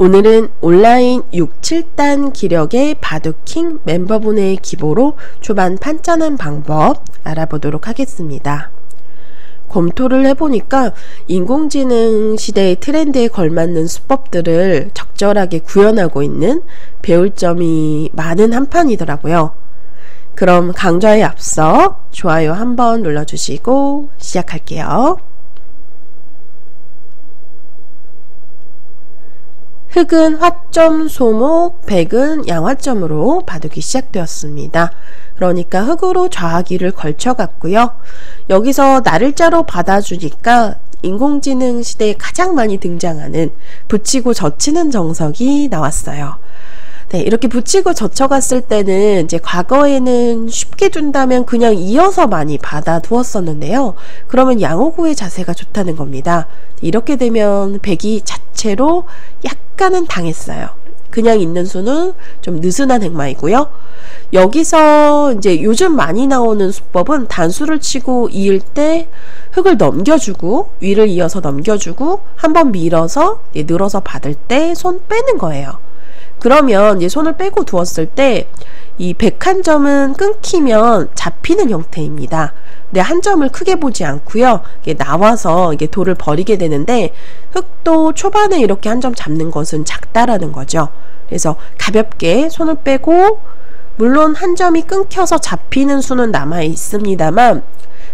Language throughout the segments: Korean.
오늘은 온라인 6, 7단 기력의 바둑킹 멤버분의 기보로 초반 판짜는 방법 알아보도록 하겠습니다. 검토를 해보니까 인공지능 시대의 트렌드에 걸맞는 수법들을 적절하게 구현하고 있는 배울 점이 많은 한판이더라고요. 그럼 강좌에 앞서 좋아요 한번 눌러주시고 시작할게요. 흑은 화점 소목, 백은 양화점으로 바둑이 시작되었습니다. 그러니까 흑으로 좌하기를 걸쳐갔고요. 여기서 날일자로 받아주니까 인공지능 시대에 가장 많이 등장하는 붙이고 젖히는 정석이 나왔어요. 네, 이렇게 붙이고 젖혀갔을 때는 이제 과거에는 쉽게 둔다면 그냥 이어서 많이 받아두었었는데요. 그러면 양호구의 자세가 좋다는 겁니다. 이렇게 되면 백이 자체로 약간은 당했어요. 그냥 있는 수는 좀 느슨한 행마이고요. 여기서 이제 요즘 많이 나오는 수법은 단수를 치고 이을 때 흑을 넘겨주고 위를 이어서 넘겨주고 한번 밀어서 늘어서 받을 때 손 빼는 거예요. 그러면 이제 손을 빼고 두었을 때 이 백 한 점은 끊기면 잡히는 형태입니다. 근데 한 점을 크게 보지 않고요. 이게 나와서 이게 돌을 버리게 되는데 흑도 초반에 이렇게 한 점 잡는 것은 작다라는 거죠. 그래서 가볍게 손을 빼고 물론 한 점이 끊겨서 잡히는 수는 남아 있습니다만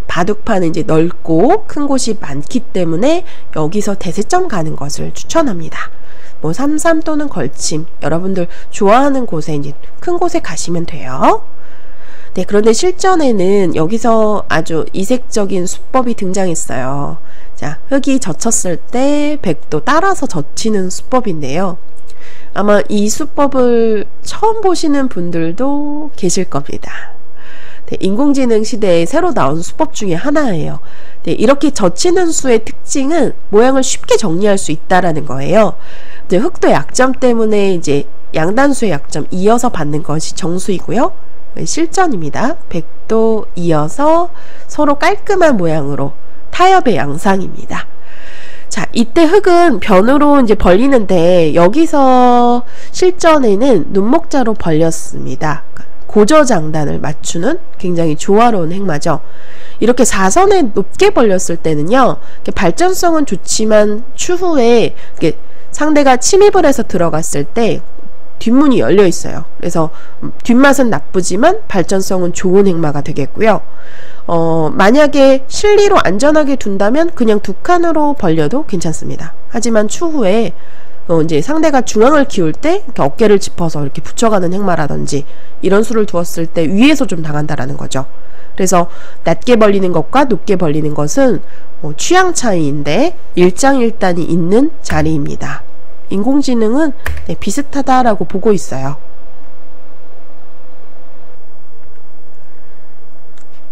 바둑판은 이제 넓고 큰 곳이 많기 때문에 여기서 대세점 가는 것을 추천합니다. 뭐 3-3 또는 걸침 여러분들 좋아하는 곳에 이제 큰 곳에 가시면 돼요. 네, 그런데 실전에는 여기서 아주 이색적인 수법이 등장했어요. 자, 흑이 젖혔을 때 백도 따라서 젖히는 수법인데요. 아마 이 수법을 처음 보시는 분들도 계실 겁니다. 네, 인공지능 시대에 새로 나온 수법 중에 하나예요. 네, 이렇게 젖히는 수의 특징은 모양을 쉽게 정리할 수 있다라는 거예요. 네, 흑도 약점 때문에 이제 양단수의 약점 이어서 받는 것이 정수이고요. 실전입니다. 백도 이어서 서로 깔끔한 모양으로 타협의 양상입니다. 자, 이때 흑은 변으로 이제 벌리는데 여기서 실전에는 눈목자로 벌렸습니다. 고저장단을 맞추는 굉장히 조화로운 행마죠. 이렇게 사선에 높게 벌렸을 때는요, 발전성은 좋지만 추후에 상대가 침입을 해서 들어갔을 때 뒷문이 열려 있어요. 그래서 뒷맛은 나쁘지만 발전성은 좋은 행마가 되겠고요. 만약에 실리로 안전하게 둔다면 그냥 두 칸으로 벌려도 괜찮습니다. 하지만 추후에 이제 상대가 중앙을 키울 때 어깨를 짚어서 이렇게 붙여가는 행마라든지 이런 수를 두었을 때 위에서 좀 당한다라는 거죠. 그래서 낮게 벌리는 것과 높게 벌리는 것은 취향 차이인데 일장일단이 있는 자리입니다. 인공지능은 네, 비슷하다라고 보고 있어요.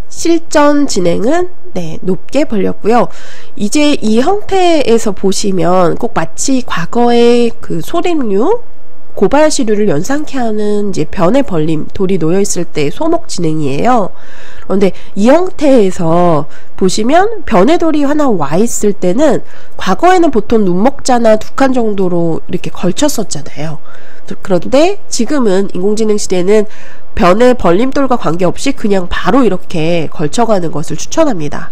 실전 진행은 네, 높게 벌렸고요. 이제 이 형태에서 보시면 꼭 마치 과거의 그 소림류, 고발시류를 연상케 하는 이제 변의 벌림, 돌이 놓여있을 때 소목 진행이에요. 그런데 이 형태에서 보시면 변의 돌이 하나 와 있을 때는 과거에는 보통 눈목자나 두 칸 정도로 이렇게 걸쳤었잖아요. 그런데 지금은 인공지능 시대는 변의 벌림돌과 관계없이 그냥 바로 이렇게 걸쳐가는 것을 추천합니다.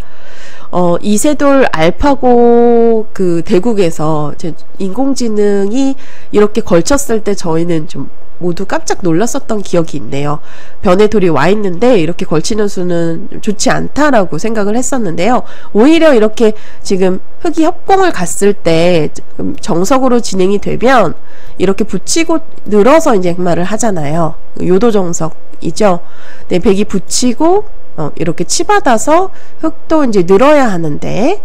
이세돌 알파고 그 대국에서 인공지능이 이렇게 걸쳤을 때 저희는 좀 모두 깜짝 놀랐었던 기억이 있네요. 변의 돌이 와 있는데 이렇게 걸치는 수는 좋지 않다라고 생각을 했었는데요. 오히려 이렇게 지금 흑이 협공을 갔을 때 정석으로 진행이 되면 이렇게 붙이고 늘어서 이제 행마를 하잖아요. 요도 정석이죠. 네, 백이 붙이고 이렇게 치받아서 흑도 이제 늘어야 하는데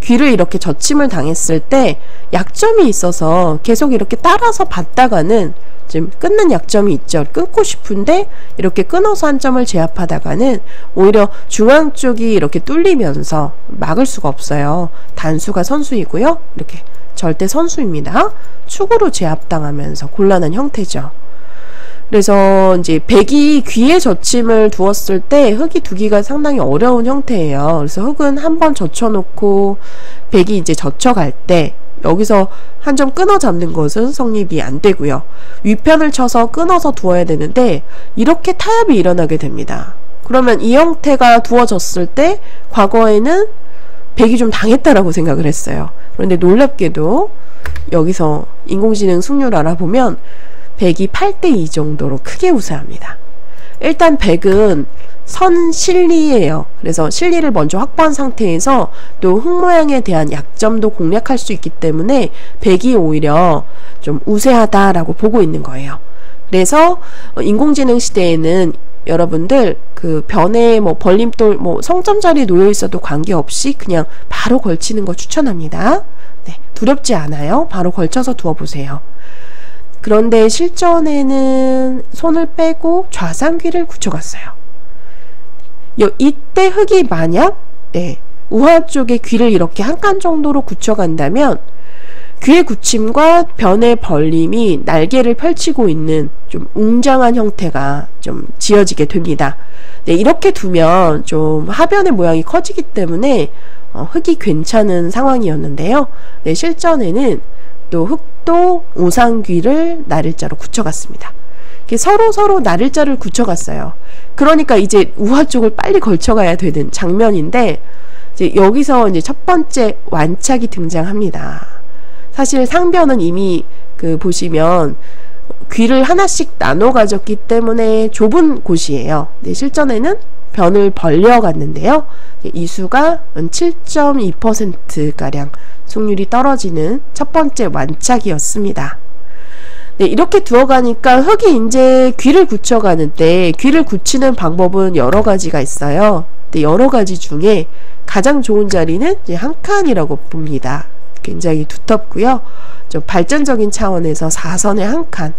귀를 이렇게 젖힘을 당했을 때 약점이 있어서 계속 이렇게 따라서 받다가는 지금 끊는 약점이 있죠. 끊고 싶은데 이렇게 끊어서 한 점을 제압하다가는 오히려 중앙 쪽이 이렇게 뚫리면서 막을 수가 없어요. 단수가 선수이고요. 이렇게 절대 선수입니다. 축으로 제압당하면서 곤란한 형태죠. 그래서 이제 백이 귀에 젖힘을 두었을 때 흑이 두기가 상당히 어려운 형태예요. 그래서 흑은 한번 젖혀놓고 백이 이제 젖혀갈 때 여기서 한 점 끊어 잡는 것은 성립이 안 되고요. 위편을 쳐서 끊어서 두어야 되는데 이렇게 타협이 일어나게 됩니다. 그러면 이 형태가 두어졌을 때 과거에는 백이 좀 당했다라고 생각을 했어요. 그런데 놀랍게도 여기서 인공지능 승률 알아보면 백이 8대2 정도로 크게 우세합니다. 일단 백은 선실리예요. 그래서 실리를 먼저 확보한 상태에서 또 흙 모양에 대한 약점도 공략할 수 있기 때문에 백이 오히려 좀 우세하다라고 보고 있는 거예요. 그래서 인공지능 시대에는 여러분들 그 변에 뭐 벌림돌 뭐 성점 자리에 놓여 있어도 관계없이 그냥 바로 걸치는 거 추천합니다. 네, 두렵지 않아요. 바로 걸쳐서 두어 보세요. 그런데 실전에는 손을 빼고 좌상귀를 굳혀갔어요. 이때 흙이 만약 우하 쪽에 귀를 이렇게 한 칸 정도로 굳혀간다면 귀의 굳힘과 변의 벌림이 날개를 펼치고 있는 좀 웅장한 형태가 좀 지어지게 됩니다. 네, 이렇게 두면 좀 하변의 모양이 커지기 때문에 흙이 괜찮은 상황이었는데요. 네, 실전에는 또 흙도 우상귀를 나를자로 굳혀갔습니다. 서로 나를자를 굳혀갔어요. 그러니까 이제 우하 쪽을 빨리 걸쳐가야 되는 장면인데 이제 여기서 이제 첫 번째 완착이 등장합니다. 사실 상변은 이미 보시면 귀를 하나씩 나눠 가졌기 때문에 좁은 곳이에요. 네, 실전에는 변을 벌려 갔는데요. 이 수가 7.2%가량 승률이 떨어지는 첫 번째 완착이었습니다. 네, 이렇게 두어가니까 흙이 이제 귀를 굳혀가는데 귀를 굳히는 방법은 여러 가지가 있어요. 네, 여러 가지 중에 가장 좋은 자리는 이제 한 칸이라고 봅니다. 굉장히 두텁고요. 좀 발전적인 차원에서 4선의 한 칸.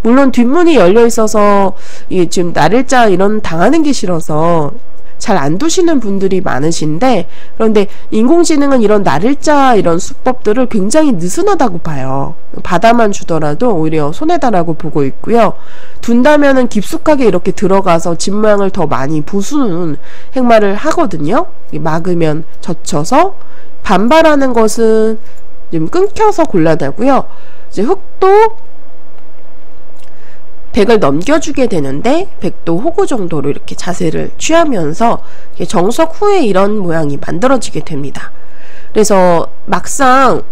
물론 뒷문이 열려 있어서 지금 나를자 이런 당하는 게 싫어서 잘 안 두시는 분들이 많으신데, 그런데 인공지능은 이런 나를자 이런 수법들을 굉장히 느슨하다고 봐요. 받아만 주더라도 오히려 손해다라고 보고 있고요. 둔다면은 깊숙하게 이렇게 들어가서 집 모양을 더 많이 부수는 행마를 하거든요. 막으면 젖혀서. 반발하는 것은 좀 끊겨서 곤란하고요. 이제 흙도 백을 넘겨주게 되는데 백도 호구 정도로 이렇게 자세를 취하면서 정석 후에 이런 모양이 만들어지게 됩니다. 그래서 막상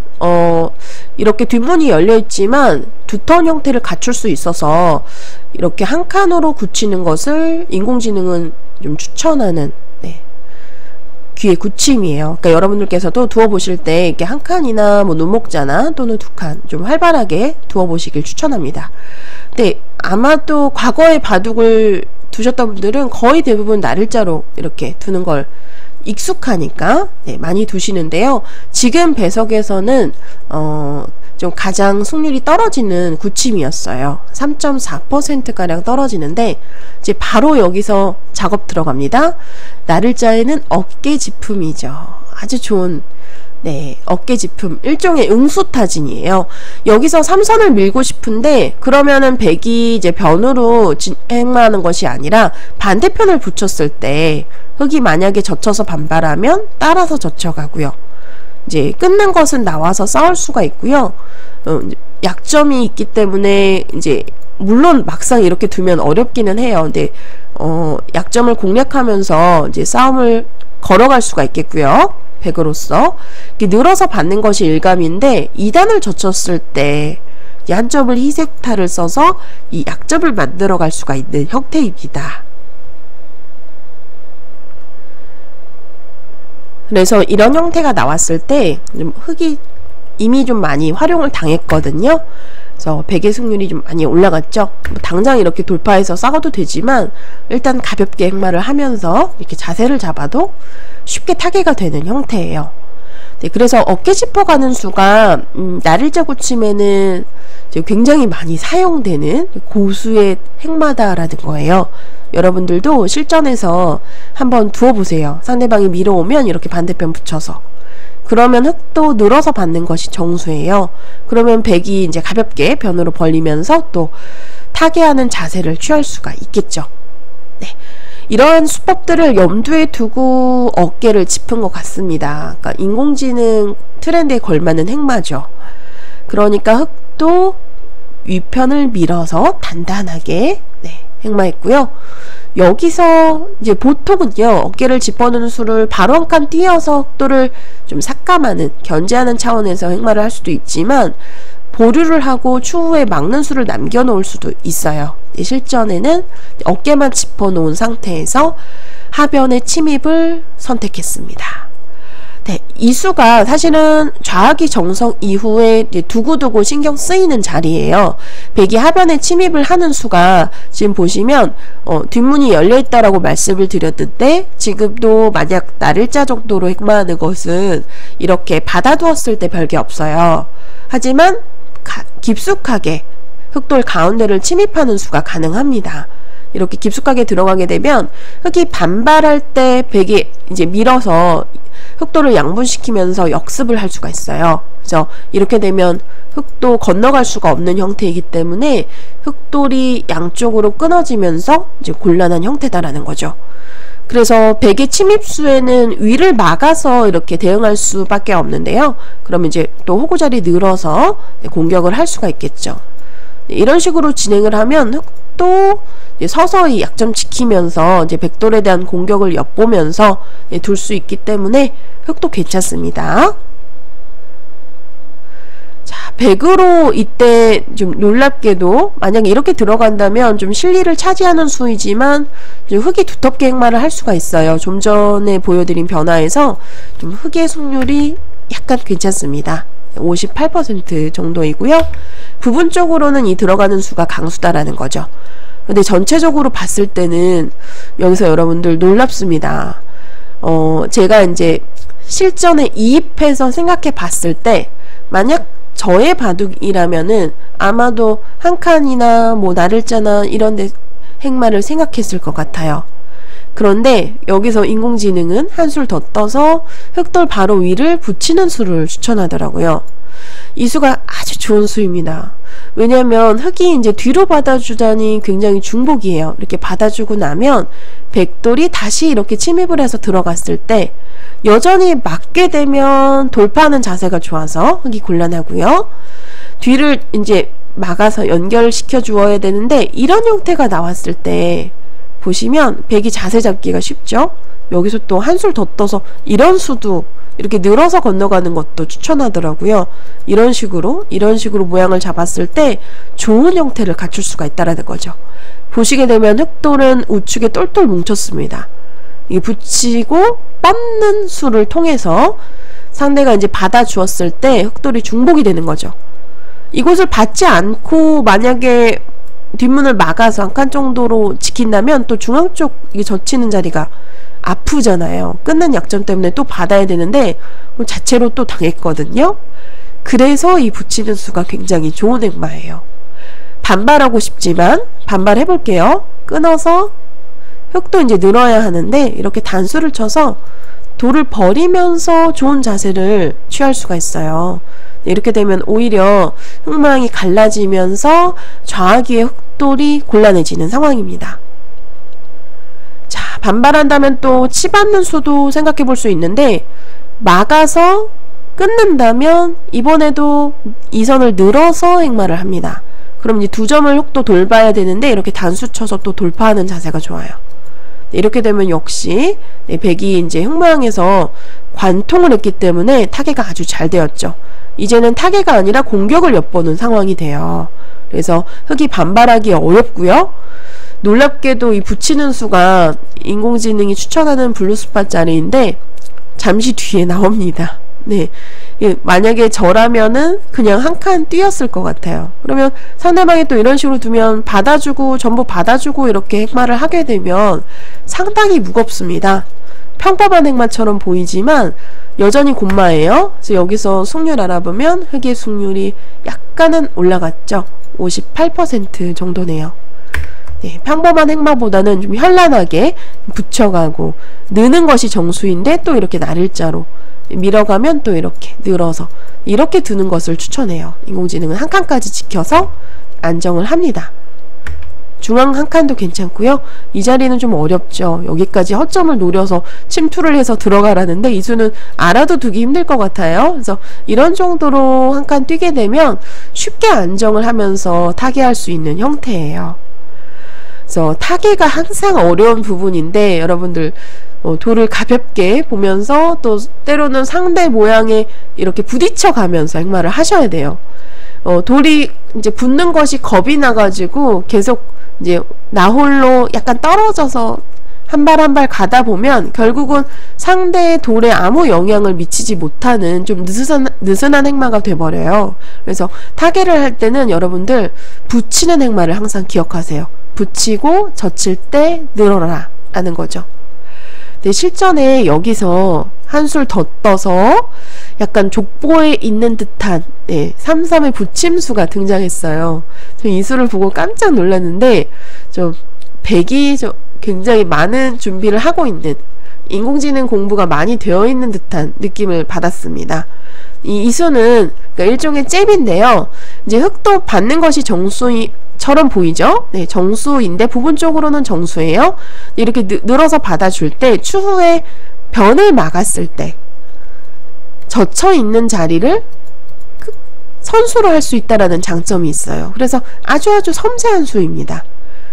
이렇게 뒷문이 열려 있지만 두터운 형태를 갖출 수 있어서 이렇게 한 칸으로 굳히는 것을 인공지능은 좀 추천하는 귀의 굳힘이에요. 그러니까 여러분들께서도 두어 보실 때 이렇게 한 칸이나 뭐 눈목자나 또는 두 칸 좀 활발하게 두어 보시길 추천합니다. 근데 아마도 과거에 바둑을 두셨던 분들은 거의 대부분 나를자로 이렇게 두는 걸 익숙하니까 많이 두시는데요. 지금 배석에서는 좀 가장 승률이 떨어지는 굳힘이었어요. 3.4%가량 떨어지는데 이제 바로 여기서 작업 들어갑니다. 나를자에는 어깨지품이죠. 아주 좋은 어깨지품, 일종의 응수타진이에요. 여기서 삼선을 밀고 싶은데 그러면은 백이 이제 변으로 행마하는 것이 아니라 반대편을 붙였을 때 흙이 만약에 젖혀서 반발하면 따라서 젖혀가고요. 이제 끊는 것은 나와서 싸울 수가 있고요. 약점이 있기 때문에 이제 물론 막상 이렇게 두면 어렵기는 해요. 근데 약점을 공략하면서 이제 싸움을 걸어갈 수가 있겠고요. 백으로서 늘어서 받는 것이 일감인데 2단을 젖혔을 때 한 점을 희색타를 써서 이 약점을 만들어 갈 수가 있는 형태입니다. 그래서 이런 형태가 나왔을 때 좀 흙이 이미 좀 많이 활용을 당했거든요. 그래서 백의 승률이 좀 많이 올라갔죠. 뭐 당장 이렇게 돌파해서 싸워도 되지만 일단 가볍게 행마를 하면서 이렇게 자세를 잡아도 쉽게 타개가 되는 형태예요. 네, 그래서 어깨 짚어가는 수가 나를자 굳힘에는 굉장히 많이 사용되는 고수의 행마다라는 거예요. 여러분들도 실전에서 한번 두어보세요. 상대방이 밀어오면 이렇게 반대편 붙여서. 그러면 흙도 늘어서 받는 것이 정수예요. 그러면 백이 이제 가볍게 변으로 벌리면서 또 타개하는 자세를 취할 수가 있겠죠. 네. 이러한 수법들을 염두에 두고 어깨를 짚은 것 같습니다. 그러니까 인공지능 트렌드에 걸맞는 행마죠. 그러니까 흙도 위편을 밀어서 단단하게 행마했고요. 여기서 이제 보통은요, 어깨를 짚어놓는 수를 바로 한 칸 띄어서 흑도를 좀 삭감하는, 견제하는 차원에서 행마를 할 수도 있지만, 보류를 하고 추후에 막는 수를 남겨놓을 수도 있어요. 실전에는 어깨만 짚어놓은 상태에서 하변의 침입을 선택했습니다. 네, 이 수가 사실은 좌하기 정성 이후에 두고두고 신경 쓰이는 자리예요. 백이 하변에 침입을 하는 수가 지금 보시면 뒷문이 열려있다라고 말씀을 드렸는데, 지금도 만약 날일자 정도로 행마하는 것은 이렇게 받아두었을 때 별게 없어요. 하지만 깊숙하게 흑돌 가운데를 침입하는 수가 가능합니다. 이렇게 깊숙하게 들어가게 되면 흑이 반발할 때 백이 이제 밀어서 흑돌을 양분시키면서 역습을 할 수가 있어요. 그래서 이렇게 되면 흑도 건너갈 수가 없는 형태이기 때문에 흑돌이 양쪽으로 끊어지면서 이제 곤란한 형태다라는 거죠. 그래서 백의 침입수에는 위를 막아서 이렇게 대응할 수밖에 없는데요. 그러면 이제 또 호구자리 늘어서 공격을 할 수가 있겠죠. 이런 식으로 진행을 하면 흑도 서서히 약점 지키면서 이제 백돌에 대한 공격을 엿보면서 둘 수 있기 때문에 흑도 괜찮습니다. 자, 백으로 이때 좀 놀랍게도 만약에 이렇게 들어간다면 좀 실리를 차지하는 수이지만 흑이 두텁게 행마를 할 수가 있어요. 좀 전에 보여드린 변화에서 좀 흑의 승률이 약간 괜찮습니다. 58% 정도이고요. 부분적으로는 이 들어가는 수가 강수다라는 거죠. 근데 전체적으로 봤을 때는 여기서 여러분들 놀랍습니다. 제가 이제 실전에 이입해서 생각해 봤을 때, 만약 저의 바둑이라면은 아마도 한 칸이나 뭐 날일자나 이런 데 행마를 생각했을 것 같아요. 그런데 여기서 인공지능은 한 수를 더 떠서 흑돌 바로 위를 붙이는 수를 추천하더라고요. 이 수가 아주 좋은 수입니다. 왜냐면 흑이 이제 뒤로 받아주다니 굉장히 중복이에요. 이렇게 받아주고 나면 백돌이 다시 이렇게 침입을 해서 들어갔을 때 여전히 맞게 되면 돌파하는 자세가 좋아서 흑이 곤란하고요. 뒤를 이제 막아서 연결시켜 주어야 되는데, 이런 형태가 나왔을 때 보시면 백이 자세 잡기가 쉽죠. 여기서 또 한 술 더 떠서 이런 수도 이렇게 늘어서 건너가는 것도 추천하더라고요. 이런 식으로 모양을 잡았을 때 좋은 형태를 갖출 수가 있다라는 거죠. 보시게 되면 흑돌은 우측에 똘똘 뭉쳤습니다. 이 붙이고 뻗는 수를 통해서 상대가 이제 받아 주었을 때 흑돌이 중복이 되는 거죠. 이곳을 받지 않고 만약에 뒷문을 막아서 한 칸 정도로 지킨다면 또 중앙 쪽 젖히는 자리가 아프잖아요. 끊는 약점 때문에 또 받아야 되는데 자체로 또 당했거든요. 그래서 이 붙이는 수가 굉장히 좋은 행마예요. 반발하고 싶지만 반발해 볼게요. 끊어서 흑도 이제 늘어야 하는데 이렇게 단수를 쳐서 돌을 버리면서 좋은 자세를 취할 수가 있어요. 이렇게 되면 오히려 흑망이 갈라지면서 좌하기의 흑돌이 곤란해지는 상황입니다. 자, 반발한다면 또 치받는 수도 생각해 볼 수 있는데, 막아서 끊는다면 이번에도 이 선을 늘어서 행마를 합니다. 그럼 이제 두 점을 흑도 돌봐야 되는데 이렇게 단수 쳐서 또 돌파하는 자세가 좋아요. 이렇게 되면 역시 백이 이제 흑모양에서 관통을 했기 때문에 타개가 아주 잘 되었죠. 이제는 타개가 아니라 공격을 엿보는 상황이 돼요. 그래서 흑이 반발하기 어렵고요. 놀랍게도 이 붙이는 수가 인공지능이 추천하는 블루스팟 자리인데 잠시 뒤에 나옵니다. 네, 만약에 저라면은 그냥 한 칸 뛰었을 것 같아요. 그러면 상대방이 또 이런 식으로 두면 받아주고 전부 받아주고 이렇게 행마를 하게 되면 상당히 무겁습니다. 평범한 행마처럼 보이지만 여전히 곤마예요. 그래서 여기서 승률 알아보면 흑의 승률이 약간은 올라갔죠. 58% 정도네요. 네, 평범한 행마보다는 좀 현란하게 붙여가고 느는 것이 정수인데 또 이렇게 날일자로 밀어가면 또 이렇게 늘어서 이렇게 두는 것을 추천해요. 인공지능은 한 칸까지 지켜서 안정을 합니다. 중앙 한 칸도 괜찮고요. 이 자리는 좀 어렵죠. 여기까지 허점을 노려서 침투를 해서 들어가라는데 이 수는 알아도 두기 힘들 것 같아요. 그래서 이런 정도로 한 칸 뛰게 되면 쉽게 안정을 하면서 타개할 수 있는 형태예요. 그래서 타개가 항상 어려운 부분인데 여러분들 돌을 가볍게 보면서 또 때로는 상대 모양에 이렇게 부딪혀 가면서 행마를 하셔야 돼요. 돌이 이제 붙는 것이 겁이 나가지고 계속 이제 나 홀로 약간 떨어져서 한 발 한 발 가다 보면 결국은 상대의 돌에 아무 영향을 미치지 못하는 좀 느슨한 행마가 돼버려요. 그래서 타개를 할 때는 여러분들 붙이는 행마를 항상 기억하세요. 붙이고 젖힐 때 늘어라 라는 거죠. 네, 실전에 여기서 한술 더 떠서 약간 족보에 있는 듯한 3-3의 붙임수가 등장했어요. 이 수를 보고 깜짝 놀랐는데 좀 백이 굉장히 많은 준비를 하고 있는 인공지능 공부가 많이 되어 있는 듯한 느낌을 받았습니다. 이 수는 그러니까 일종의 잽인데요. 이제 흑도 받는 것이 정수처럼 보이죠? 네, 정수인데 부분적으로는 정수예요. 이렇게 늘어서 받아줄 때 추후에 변을 막았을 때 젖혀 있는 자리를 선수로 할 수 있다라는 장점이 있어요. 그래서 아주 섬세한 수입니다.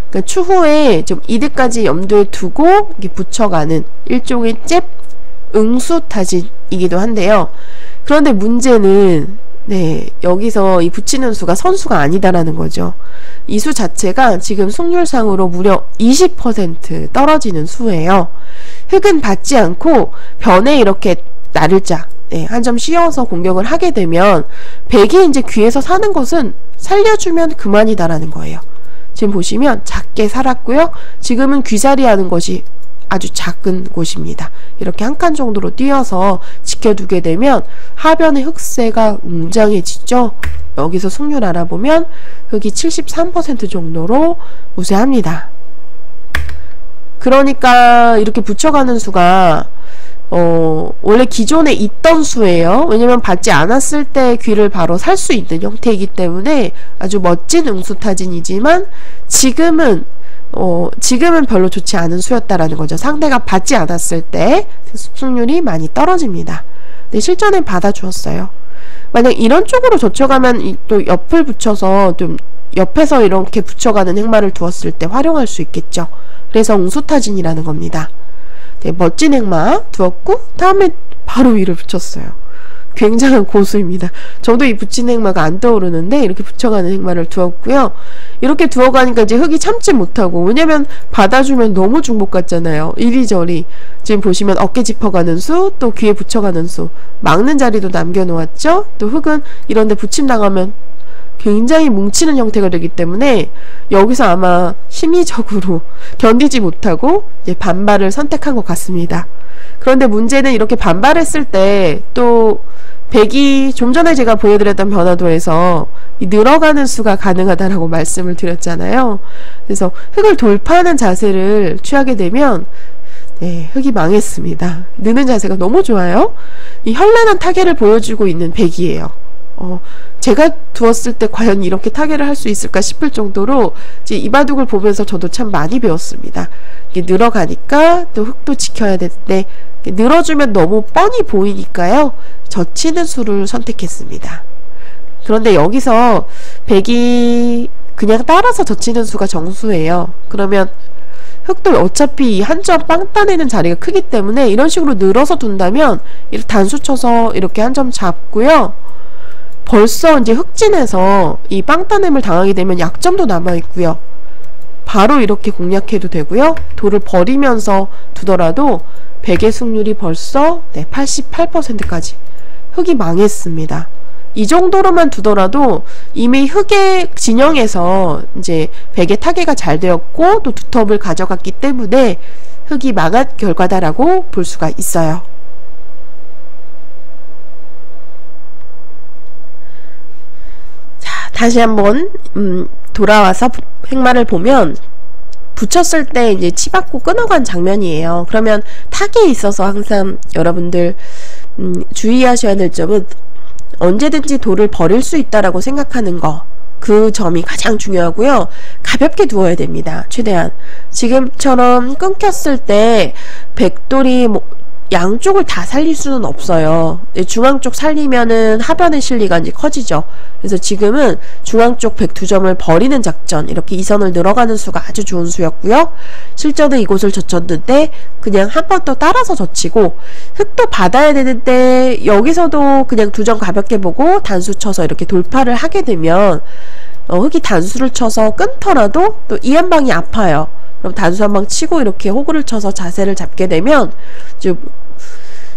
그러니까 추후에 좀 이득까지 염두에 두고 이렇게 붙여가는 일종의 잽 응수 타진이기도 한데요. 그런데 문제는 여기서 이 붙이는 수가 선수가 아니다라는 거죠. 이 수 자체가 지금 승률상으로 무려 20% 떨어지는 수예요. 흑은 받지 않고 변에 이렇게 나를자 한 점 씌워서 공격을 하게 되면 백이 이제 귀에서 사는 것은 살려주면 그만이다라는 거예요. 지금 보시면 작게 살았고요. 지금은 귀살이 하는 것이 아주 작은 곳입니다. 이렇게 한 칸 정도로 띄어서 지켜두게 되면 하변의 흑세가 웅장해지죠. 여기서 승률 알아보면 흑이 73% 정도로 우세합니다. 그러니까 이렇게 붙여가는 수가 원래 기존에 있던 수예요. 왜냐면 받지 않았을 때 귀를 바로 살 수 있는 형태이기 때문에 아주 멋진 응수타진이지만 지금은 별로 좋지 않은 수였다라는 거죠. 상대가 받지 않았을 때 승률이 많이 떨어집니다. 네, 실전엔 받아주었어요. 만약 이런 쪽으로 젖혀가면 또 옆을 붙여서 좀 옆에서 이렇게 붙여가는 행마를 두었을 때 활용할 수 있겠죠. 그래서 응수타진이라는 겁니다. 네, 멋진 행마 두었고 다음에 바로 위를 붙였어요. 굉장한 고수입니다. 저도 이 붙인 행마가 안 떠오르는데 이렇게 붙여가는 행마를 두었고요. 이렇게 두어가니까 이제 흑이 참지 못하고, 왜냐면 받아주면 너무 중복 같잖아요. 이리저리 지금 보시면 어깨 짚어가는 수, 또 귀에 붙여가는 수, 막는 자리도 남겨놓았죠. 또 흑은 이런데 붙임당하면 굉장히 뭉치는 형태가 되기 때문에 여기서 아마 심리적으로 견디지 못하고 이제 반발을 선택한 것 같습니다. 그런데 문제는 이렇게 반발했을 때 또 백이 좀 전에 제가 보여드렸던 변화도에서 이 늘어가는 수가 가능하다라고 말씀을 드렸잖아요. 그래서 흑을 돌파하는 자세를 취하게 되면 흑이 망했습니다. 느는 자세가 너무 좋아요. 이 현란한 타개를 보여주고 있는 백이에요. 제가 두었을 때 과연 이렇게 타개를 할 수 있을까 싶을 정도로 이제 이 바둑을 보면서 저도 참 많이 배웠습니다. 이게 늘어가니까 또 흑도 지켜야 되는데 늘어주면 너무 뻔히 보이니까요. 젖히는 수를 선택했습니다. 그런데 여기서 백이 그냥 따라서 젖히는 수가 정수예요. 그러면 흑도 어차피 한 점 빵 따내는 자리가 크기 때문에 이런 식으로 늘어서 둔다면 이렇게 단수 쳐서 이렇게 한 점 잡고요. 벌써 이제 흑진에서 이 빵따냄을 당하게 되면 약점도 남아있고요. 바로 이렇게 공략해도 되고요. 돌을 버리면서 두더라도 백의 승률이 벌써 88%까지 흑이 망했습니다. 이 정도로만 두더라도 이미 흑의 진영에서 이제 백의 타개가 잘 되었고 또 두텁을 가져갔기 때문에 흑이 망한 결과다라고 볼 수가 있어요. 다시 한번 돌아와서 행마를 보면 붙였을 때 이제 치받고 끊어간 장면이에요. 그러면 타개에 있어서 항상 여러분들 주의하셔야 될 점은 언제든지 돌을 버릴 수 있다라고 생각하는 거. 그 점이 가장 중요하고요. 가볍게 두어야 됩니다. 최대한. 지금처럼 끊겼을 때 백돌이 양쪽을 다 살릴 수는 없어요. 중앙 쪽 살리면은 하변의 실리가 이제 커지죠. 그래서 지금은 중앙 쪽 102점을 버리는 작전, 이렇게 2선을 늘어가는 수가 아주 좋은 수였고요. 실전에 이곳을 젖혔는데 그냥 한 번 더 따라서 젖히고, 흙도 받아야 되는데 여기서도 그냥 2점 가볍게 보고 단수 쳐서 이렇게 돌파를 하게 되면 흙이 단수를 쳐서 끊더라도 또 이 한 방이 아파요. 그럼 단수 한 방 치고 이렇게 호구를 쳐서 자세를 잡게 되면 좀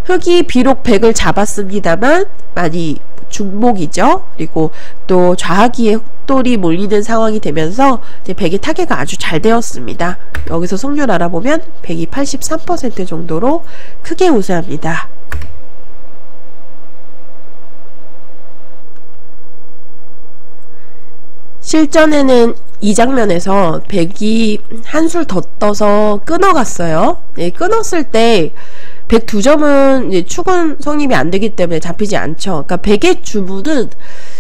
흙이 비록 100을 잡았습니다만 많이 중목이죠. 그리고 또 좌하기에 흙돌이 몰리는 상황이 되면서 이제 100의 타개가 아주 잘 되었습니다. 여기서 승률 알아보면 100이 83% 정도로 크게 우세합니다. 실전에는 이 장면에서 백이 한술 더 떠서 끊어갔어요. 네, 끊었을 때 102점은 이제 축은 성립이 안 되기 때문에 잡히지 않죠. 그러니까 백의 주문은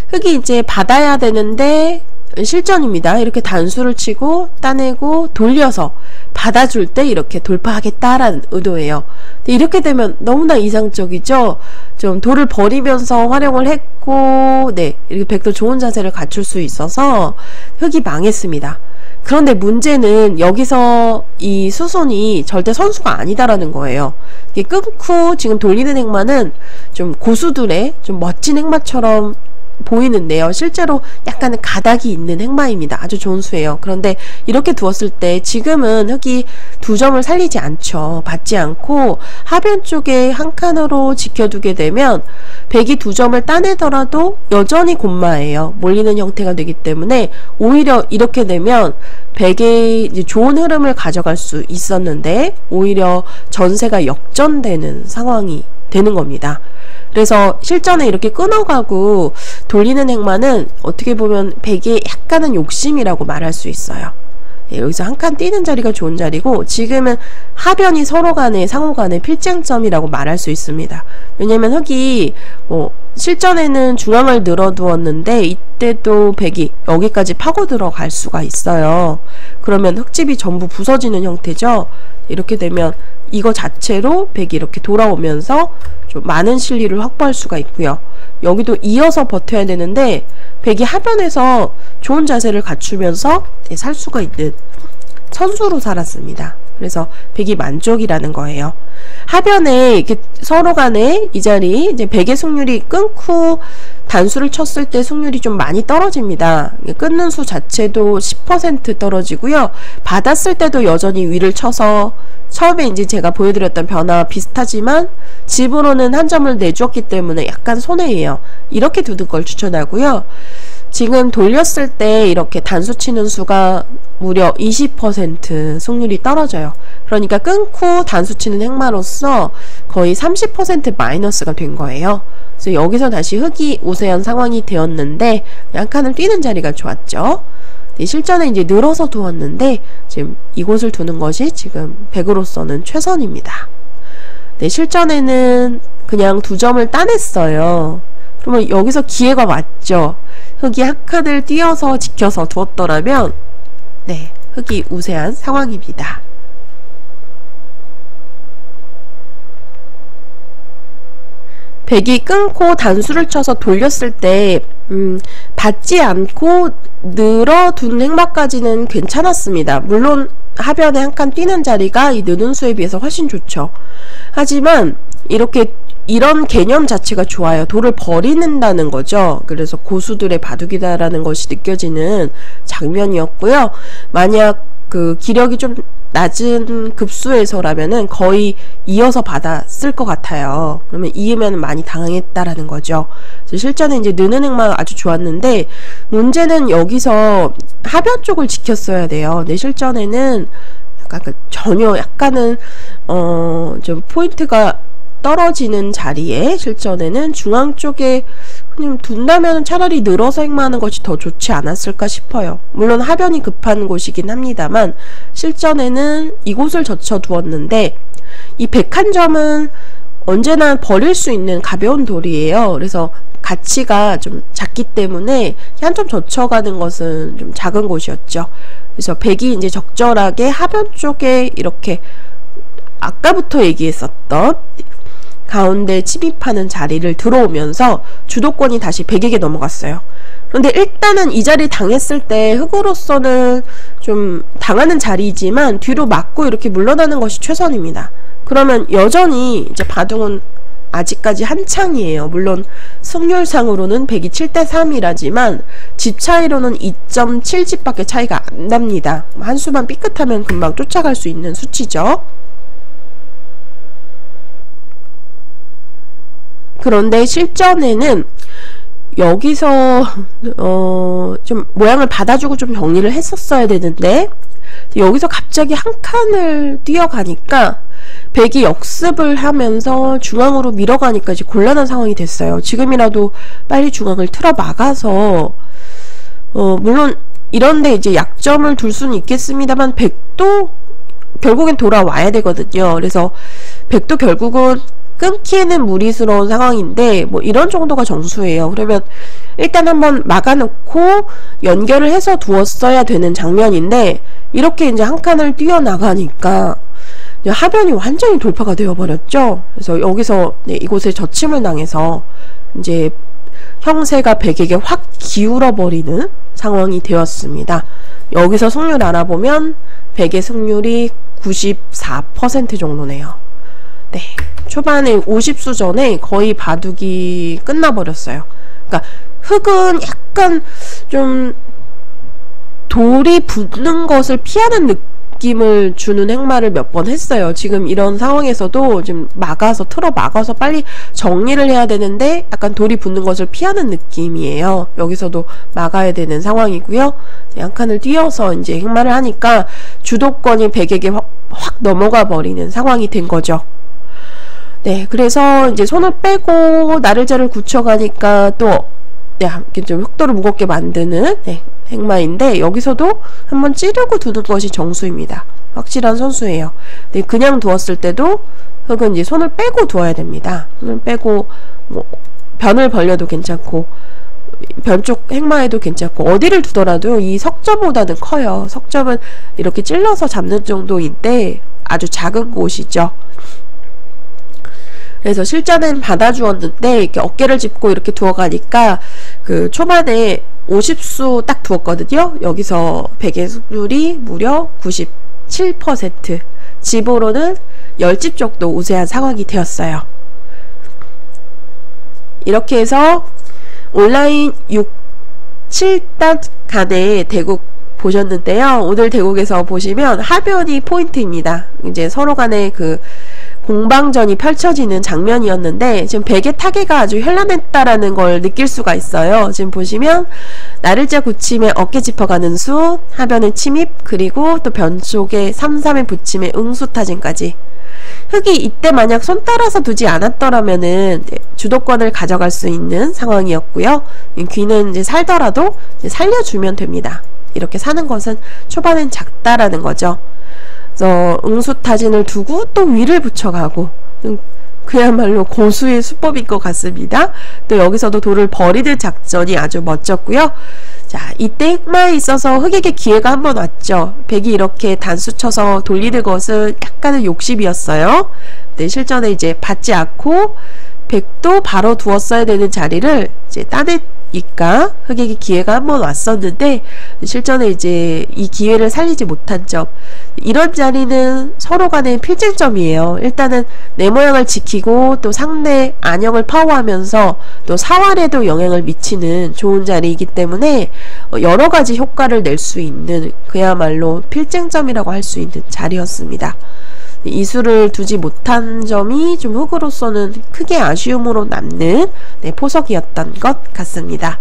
흙이 이제 받아야 되는데 실전입니다. 이렇게 단수를 치고 따내고 돌려서 받아줄 때 이렇게 돌파하겠다라는 의도예요. 이렇게 되면 너무나 이상적이죠. 좀 돌을 버리면서 활용을 했고, 네, 이렇게 백도 좋은 자세를 갖출 수 있어서 흙이 망했습니다. 그런데 문제는 여기서 이 수손이 절대 선수가 아니다라는 거예요. 이게 끊고 지금 돌리는 행마는 좀 고수들의 좀 멋진 행마처럼 보이는데요. 실제로 약간은 가닥이 있는 행마입니다. 아주 좋은 수예요. 그런데 이렇게 두었을 때 지금은 흙이 2점을 살리지 않죠. 받지 않고 하변 쪽에 한 칸으로 지켜두게 되면 백이 2점을 따내더라도 여전히 곤마예요. 몰리는 형태가 되기 때문에 오히려 이렇게 되면 백의 이제 좋은 흐름을 가져갈 수 있었는데 오히려 전세가 역전되는 상황이 되는 겁니다. 그래서 실전에 이렇게 끊어가고 돌리는 행마는 어떻게 보면 백의 약간은 욕심이라고 말할 수 있어요. 예, 여기서 한 칸 뛰는 자리가 좋은 자리고 지금은 하변이 서로 간의 상호 간의 필쟁점이라고 말할 수 있습니다. 왜냐면 흙이 실전에는 중앙을 늘어두었는데 이때도 백이 여기까지 파고 들어갈 수가 있어요. 그러면 흙집이 전부 부서지는 형태죠. 이렇게 되면 이거 자체로 백이 이렇게 돌아오면서 좀 많은 실리를 확보할 수가 있고요. 여기도 이어서 버텨야 되는데 백이 하변에서 좋은 자세를 갖추면서 살 수가 있는 선수로 살았습니다. 그래서 백이 만족이라는 거예요. 하변에 이렇게 서로 간에 이 자리 이제 백의 승률이 끊고 단수를 쳤을 때 승률이 좀 많이 떨어집니다. 끊는 수 자체도 10% 떨어지고요. 받았을 때도 여전히 위를 쳐서 처음에 이제 제가 보여드렸던 변화와 비슷하지만 집으로는 한 점을 내주었기 때문에 약간 손해예요. 이렇게 두는 걸 추천하고요. 지금 돌렸을 때 이렇게 단수 치는 수가 무려 20% 승률이 떨어져요. 그러니까 끊고 단수 치는 행마로서 거의 30% 마이너스가 된 거예요. 그래서 여기서 다시 흙이 우세한 상황이 되었는데 한 칸을 뛰는 자리가 좋았죠. 네, 실전에 이제 늘어서 두었는데 지금 이곳을 두는 것이 지금 백으로서는 최선입니다. 네, 실전에는 그냥 2점을 따냈어요. 그러면 여기서 기회가 왔죠. 흙이 한 칸을 띄어서 지켜서 두었더라면 네, 흙이 우세한 상황입니다. 백이 끊고 단수를 쳐서 돌렸을 때 받지 않고 늘어둔 행마까지는 괜찮았습니다. 물론 하변에 한 칸 뛰는 자리가 이 느는 수에 비해서 훨씬 좋죠. 하지만 이렇게 이런 개념 자체가 좋아요. 돌을 버리는다는 거죠. 그래서 고수들의 바둑이다라는 것이 느껴지는 장면이었고요. 만약 그 기력이 좀 낮은 급수에서라면은 거의 이어서 받았을 것 같아요. 그러면 이으면 많이 당했다라는 거죠. 실전에 이제 느는 행마가 아주 좋았는데 문제는 여기서 하변 쪽을 지켰어야 돼요. 근데 실전에는 약간 전혀 약간은 좀 포인트가 떨어지는 자리에 실전에는 중앙 쪽에 그냥 둔다면 차라리 늘어서 행마하는 것이 더 좋지 않았을까 싶어요. 물론 하변이 급한 곳이긴 합니다만 실전에는 이곳을 젖혀 두었는데 이 101점은 언제나 버릴 수 있는 가벼운 돌이에요. 그래서 가치가 좀 작기 때문에 한 점 젖혀가는 것은 좀 작은 곳이었죠. 그래서 백이 이제 적절하게 하변 쪽에 이렇게 아까부터 얘기했었던 가운데 침입하는 자리를 들어오면서 주도권이 다시 백에게 넘어갔어요. 그런데 일단은 이 자리 당했을 때 흑으로서는 좀 당하는 자리이지만 뒤로 맞고 이렇게 물러나는 것이 최선입니다. 그러면 여전히 이제 바둑은 아직까지 한창이에요. 물론 승률상으로는 백이 7대3이라지만 집 차이로는 2.7집밖에 차이가 안 납니다. 한 수만 삐끗하면 금방 쫓아갈 수 있는 수치죠. 그런데 실전에는 여기서 좀 모양을 받아주고 좀 정리를 했었어야 되는데 여기서 갑자기 한 칸을 뛰어가니까 백이 역습을 하면서 중앙으로 밀어가니까 이제 곤란한 상황이 됐어요. 지금이라도 빨리 중앙을 틀어 막아서 물론 이런데 이제 약점을 둘 수는 있겠습니다만 백도 결국엔 돌아와야 되거든요. 그래서 백도 결국은 끊기에는 무리스러운 상황인데 뭐 이런 정도가 정수예요. 그러면 일단 한번 막아놓고 연결을 해서 두었어야 되는 장면인데 이렇게 이제 한 칸을 뛰어나가니까 하변이 완전히 돌파가 되어버렸죠. 그래서 여기서 이곳에 젖힘을 당해서 이제 형세가 백에게 확 기울어버리는 상황이 되었습니다. 여기서 승률 알아보면 백의 승률이 94% 정도네요. 네, 초반에 50수 전에 거의 바둑이 끝나버렸어요. 그러니까 흑은 약간 좀 돌이 붙는 것을 피하는 느낌을 주는 행마를 몇 번 했어요. 지금 이런 상황에서도 좀 막아서 틀어 막아서 빨리 정리를 해야 되는데 약간 돌이 붙는 것을 피하는 느낌이에요. 여기서도 막아야 되는 상황이고요. 한 칸을 뛰어서 이제 행마를 하니까 주도권이 백에게 확 넘어가 버리는 상황이 된 거죠. 네, 그래서 이제 손을 빼고 나를자를 굳혀가니까 또 좀 흑도를 무겁게 만드는 행마인데 여기서도 한번 찌르고 두는 것이 정수입니다. 확실한 선수예요. 네, 그냥 두었을 때도 흑은 이제 손을 빼고 두어야 됩니다. 손을 빼고 뭐 변을 벌려도 괜찮고 변쪽 행마에도 괜찮고 어디를 두더라도 이 석점보다는 커요. 석점은 이렇게 찔러서 잡는 정도인데 아주 작은 곳이죠. 그래서 실전엔 받아주었는데 이렇게 어깨를 짚고 이렇게 두어가니까 그 초반에 50수 딱 두었거든요. 여기서 백의 승률이 무려 97%, 집으로는 10집 정도 우세한 상황이 되었어요. 이렇게 해서 온라인 6, 7단 간의 대국 보셨는데요. 오늘 대국에서 보시면 하변이 포인트입니다. 이제 서로 간의 그 공방전이 펼쳐지는 장면이었는데 지금 백의 타개가 아주 현란했다라는 걸 느낄 수가 있어요. 지금 보시면 나를자 굳힘에 어깨 짚어가는 수, 하변의 침입, 그리고 또 변쪽에 3-3의 붙임에 응수타진까지. 흑이 이때 만약 손 따라서 두지 않았더라면은 주도권을 가져갈 수 있는 상황이었고요. 귀는 이제 살더라도 이제 살려주면 됩니다. 이렇게 사는 것은 초반엔 작다라는 거죠. 그래서 응수타진을 두고 또 위를 붙여가고 그야말로 고수의 수법인 것 같습니다. 또 여기서도 돌을 버리는 작전이 아주 멋졌고요. 자, 이때 흑마에 있어서 흑에게 기회가 한번 왔죠. 백이 이렇게 단수 쳐서 돌리는 것은 약간은 욕심이었어요. 네, 실전에 이제 받지 않고 백도 바로 두었어야 되는 자리를 이제 따내니까 흑에게 기회가 한번 왔었는데 실전에 이제 이 기회를 살리지 못한 점, 이런 자리는 서로 간의 필쟁점이에요. 일단은 내 모양을 지키고 또 상대 안형을 파워하면서 또 사활에도 영향을 미치는 좋은 자리이기 때문에 여러가지 효과를 낼 수 있는 그야말로 필쟁점이라고 할 수 있는 자리였습니다. 이 수를 두지 못한 점이 좀 흑으로서는 크게 아쉬움으로 남는 포석이었던 것 같습니다.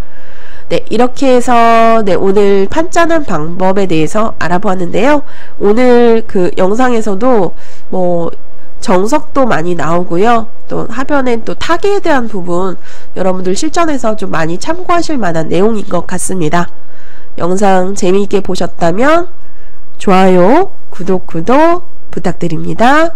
네, 이렇게 해서 오늘 판짜는 방법에 대해서 알아보았는데요. 오늘 그 영상에서도 뭐 정석도 많이 나오고요. 또 하변엔 또 타개에 대한 부분 여러분들 실전에서 좀 많이 참고하실 만한 내용인 것 같습니다. 영상 재미있게 보셨다면 좋아요, 구독 부탁드립니다.